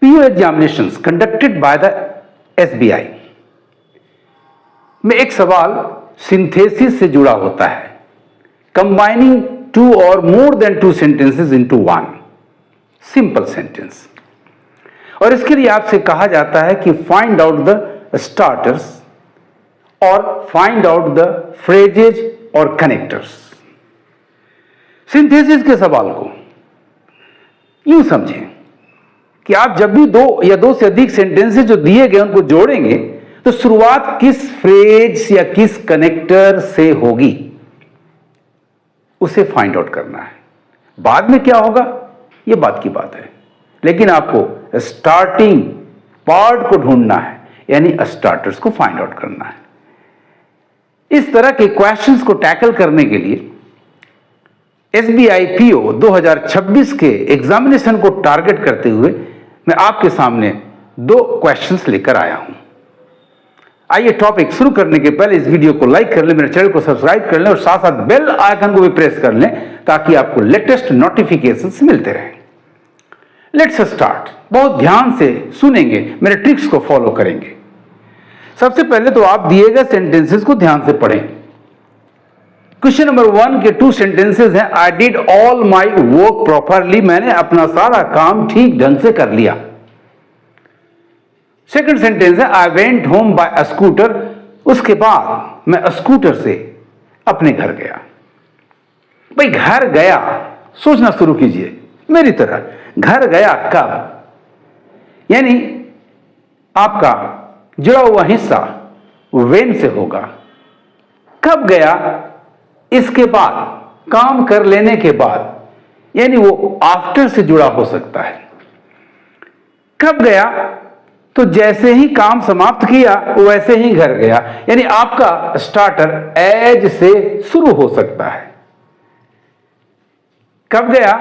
PO examinations conducted by the SBI में एक सवाल सिंथेसिस से जुड़ा होता है, कंबाइनिंग टू और more than two sentences into one simple sentence. और इसके लिए आपसे कहा जाता है कि फाइंड आउट द स्टार्टर्स और फाइंड आउट द फ्रेजेज और कनेक्टर्स। सिंथेसिस के सवाल को यूं समझें कि आप जब भी दो या दो से अधिक सेंटेंसेस जो दिए गए उनको जोड़ेंगे तो शुरुआत किस फ्रेज या किस कनेक्टर से होगी, उसे फाइंड आउट करना है। बाद में क्या होगा यह बात की बात है, लेकिन आपको स्टार्टिंग पार्ट को ढूंढना है, यानी स्टार्टर्स को फाइंड आउट करना है। इस तरह के क्वेश्चंस को टैकल करने के लिए SBI PO 2026 के एग्जामिनेशन को टारगेट करते हुए मैं आपके सामने दो क्वेश्चंस लेकर आया हूं। आइए टॉपिक शुरू करने के पहले इस वीडियो को लाइक कर लें, मेरे चैनल को सब्सक्राइब कर लें और साथ साथ बेल आइकन को भी प्रेस कर लें ताकि आपको लेटेस्ट नोटिफिकेशंस मिलते रहें। Let's start. बहुत ध्यान से सुनेंगे, मेरे ट्रिक्स को फॉलो करेंगे। सबसे पहले तो आप दिए गए सेंटेंसेस को ध्यान से पढ़ें। क्वेश्चन नंबर 1 के 2 सेंटेंसेस हैं, आई did all my work properly, मैंने अपना सारा काम ठीक ढंग से कर लिया। सेकंड सेंटेंस है, I went home by scooter, उसके बाद मैं स्कूटर से अपने घर गया। भाई घर गया, सोचना शुरू कीजिए मेरी तरह। घर गया कब, यानी आपका जुड़ा हुआ हिस्सा वेन से होगा। कब गया, इसके बाद, काम कर लेने के बाद, यानी वो आफ्टर से जुड़ा हो सकता है। कब गया, तो जैसे ही काम समाप्त किया वैसे ही घर गया, यानी आपका स्टार्टर एज से शुरू हो सकता है। कब गया,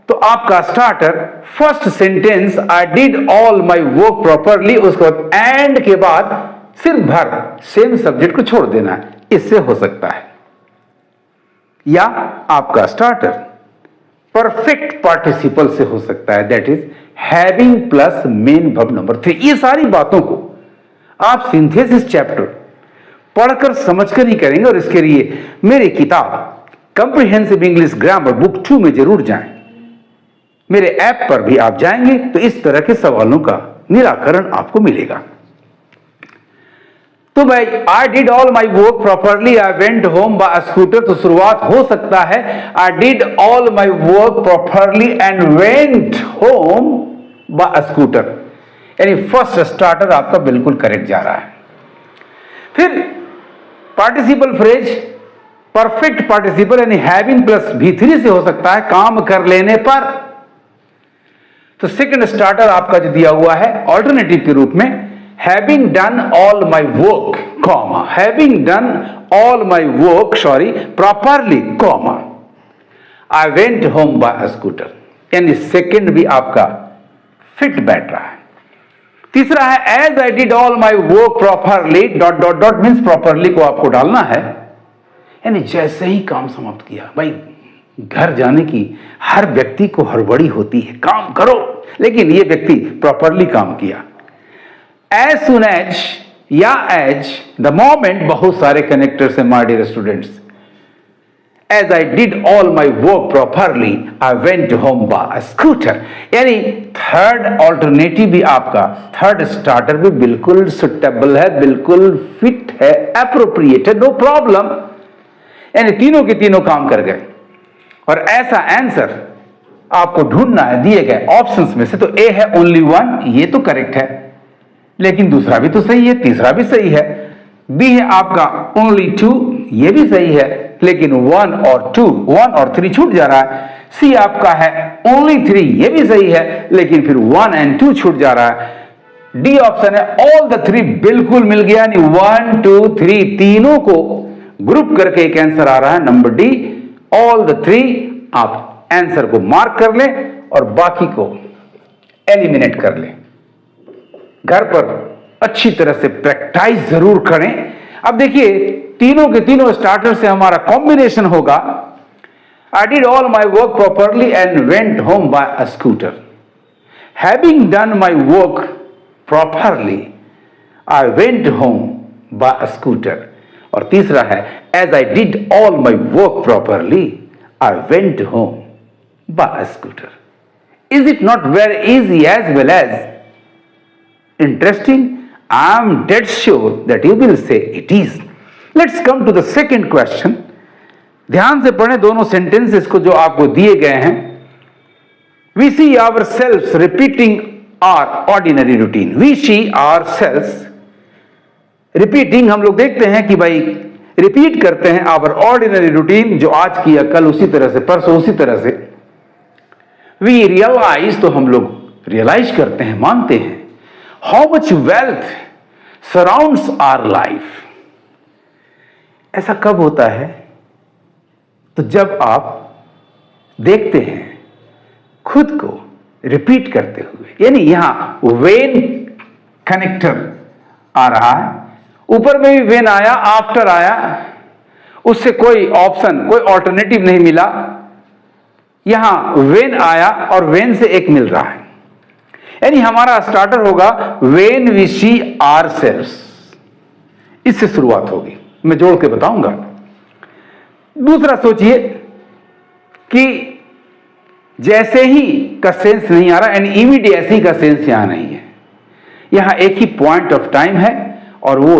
तो आपका starter first sentence I did all my work properly, उसके बाद एंड के बाद सिर्फ भर सेम सब्जेक्ट को छोड़ देना है, इससे हो सकता है। या आपका स्टार्टर परफेक्ट पार्टिसिपल से हो सकता है, that is having plus main verb number 3। ये सारी बातों को आप सिंथेसिस चैप्टर पढ़कर समझकर ही करेंगे और इसके लिए मेरी किताब कॉम्प्रिहेंसिव इंग्लिश ग्रामर बुक 2 में जरूर जाएं। मेरे ऐप पर भी आप जाएंगे तो इस तरह के सवालों का निराकरण आपको मिलेगा। तो भाई I did all my work properly, I went home by scooter, तो शुरुआत हो सकता है I did all my work properly and went home by scooter, यानी फर्स्ट स्टार्टर आपका बिल्कुल करेक्ट जा रहा है। फिर पार्टिसिपल फ्रेज परफेक्ट पार्टिसिपल यानी हैविंग प्लस V3 से हो सकता है, काम कर लेने पर। तो सेकंड स्टार्टर आपका जो दिया हुआ है ऑल्टरनेटिव के रूप में, having done all my work, comma, having done all my work, properly, comma, I went home by a scooter, यानी सेकंड भी आपका फिट बैठ रहा है। तीसरा है as I did all my work properly, dot dot dot means properly को आपको डालना है, यानी जैसे ही काम समाप्त किया। भाई घर जाने की हर व्यक्ति को हड़बड़ी होती है, काम करो, लेकिन ये व्यक्ति प्रॉपरली काम किया। As soon as या as the moment, बहुत सारे कनेक्टर्स हैं my dear students. As I did all my work properly, I went home by a scooter, यानी थर्ड ऑल्टरनेटिव भी आपका, थर्ड स्टार्टर भी बिल्कुल सुटेबल है, बिल्कुल फिट है, एप्रोप्रिएट है, नो प्रॉब्लम, यानी तीनों के तीनों काम कर गए। और ऐसा आंसर आपको ढूंढना है दिए गए ऑप्शंस में से। तो ए है ओनली वन, ये तो करेक्ट है, लेकिन दूसरा भी तो सही है, तीसरा भी सही है। बी है आपका ओनली 2, ये भी सही है, लेकिन 1 और 2, 1 और 3 छूट जा रहा है। सी आपका है ओनली 3, ये भी सही है, लेकिन फिर 1 और 2 छूट जा रहा है। डी ऑप्शन है ऑल द 3 बिल्कुल मिल गया, यानी 1, 2, 3 तीनों को ग्रुप करके एक आंसर आ रहा है नंबर डी, ऑल द 3। आप आंसर को मार्क कर लें और बाकी को एलिमिनेट कर लें। घर पर अच्छी तरह से प्रैक्टिस जरूर करें। अब देखिए तीनों के तीनों स्टार्टर से हमारा कॉम्बिनेशन होगा, I did all my work properly and went home by a scooter. Having done my work properly, I went home by a scooter. और तीसरा है, as I did all my work properly, I went home by a scooter. Is it not very easy as well as interesting? I am dead sure that you will say it is. Let's come to the second question. ध्यान से पढ़ें दोनों sentences को जो आपको दिए गए हैं. We see ourselves repeating our ordinary routine. We see ourselves repeating, हम लोग देखते हैं कि भाई रिपीट करते हैं our ordinary routine, जो आज किया कल उसी तरह से, परसों उसी तरह से. We realize, तो हम लोग रियलाइज करते हैं, मानते हैं. How much wealth surrounds our life. ऐसा कब होता है? तो जब आप देखते हैं खुद को रिपीट करते हुए, यानी यहां वेन कनेक्टर आ रहा है, ऊपर में भी वेन आया, आफ्टर आया, उससे कोई ऑप्शन, कोई ऑल्टरनेटिव नहीं मिला. यहां वेन आया और वेन से एक मिल रहा है, यानी हमारा स्टार्टर होगा वेन वी सी आवरसेल्व्स. इससे शुरुआत होगी, मैं जोड़ के बताऊंगा. दूसरा सोचिए कि जैसे ही का सेंस नहीं आ रहा, यानी इमीडिएसी का सेंस यहां नहीं है. यहां एक ही पॉइंट ऑफ टाइम है और वो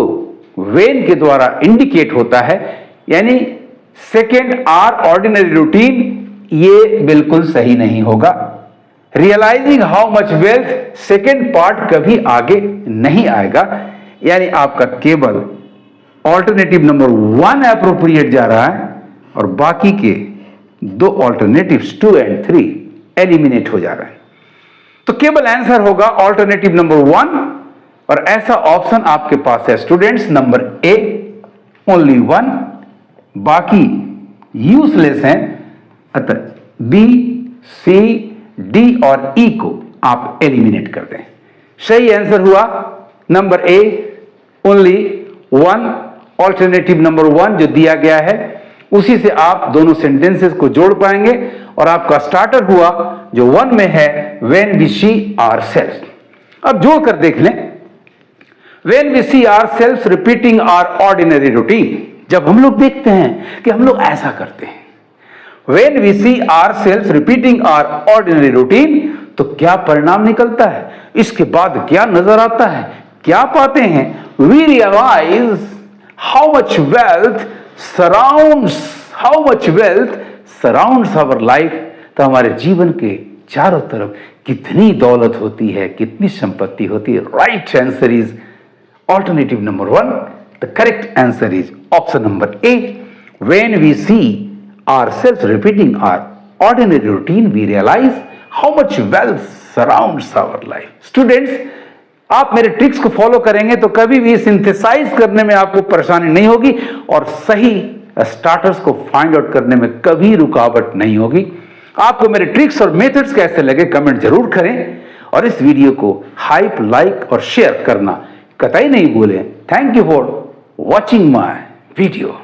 वेन के द्वारा इंडिकेट होता है, यानी सेकेंड आर ऑर्डिनरी रूटीन, ये बिल्कुल सही नहीं होगा. Realising how much wealth, second part कभी आगे नहीं आएगा, यानी आपका केवल ऑल्टरनेटिव नंबर 1 अप्रोप्रिएट जा रहा है और बाकी के दो ऑल्टरनेटिव्स 2 और 3 एलिमिनेट हो जा रहे हैं. तो केवल आंसर होगा ऑल्टरनेटिव नंबर 1, और ऐसा ऑप्शन आपके पास है स्टूडेंट्स, नंबर ए, ओनली 1, बाकी यूजलेस हैं. अतः बी, सी, डी और ई को आप एलिमिनेट कर दें. सही आंसर हुआ number A, only 1. Alternative number 1 जो दिया गया है, उसी से आप दोनों सेंटेंसेस को जोड़ पाएंगे और आपका स्टार्टर हुआ जो 1 में है, व्हेन वी सी आवरसेल्व्स. अब जोड़कर देख लें. When we see ourselves repeating our ordinary routine, जब हम लोग देखते हैं कि हम लोग ऐसा करते हैं, when we see ourselves repeating our ordinary routine, तो क्या परिणाम निकलता है, इसके बाद क्या नजर आता है, क्या पाते हैं? We realise how much wealth surrounds our life. तो हमारे जीवन के चारों तरफ कितनी दौलत होती है, कितनी संपत्ति होती है. Right answer is alternative number 1. The correct answer is option number a. When we see ourselves repeating our ordinary routine, we realise how much wealth surrounds our life. Students, आप मेरे ट्रिक्स को फॉलो करेंगे तो कभी भी synthesise करने में आपको परेशानी नहीं होगी और सही स्टार्टर्स को फाइंड आउट करने में कभी रुकावट नहीं होगी. आपको मेरे ट्रिक्स और मेथड्स कैसे लगे कमेंट जरूर करें और इस वीडियो को हाइप, लाइक और शेयर करना कतई नहीं भूलें. Thank you for watching my video.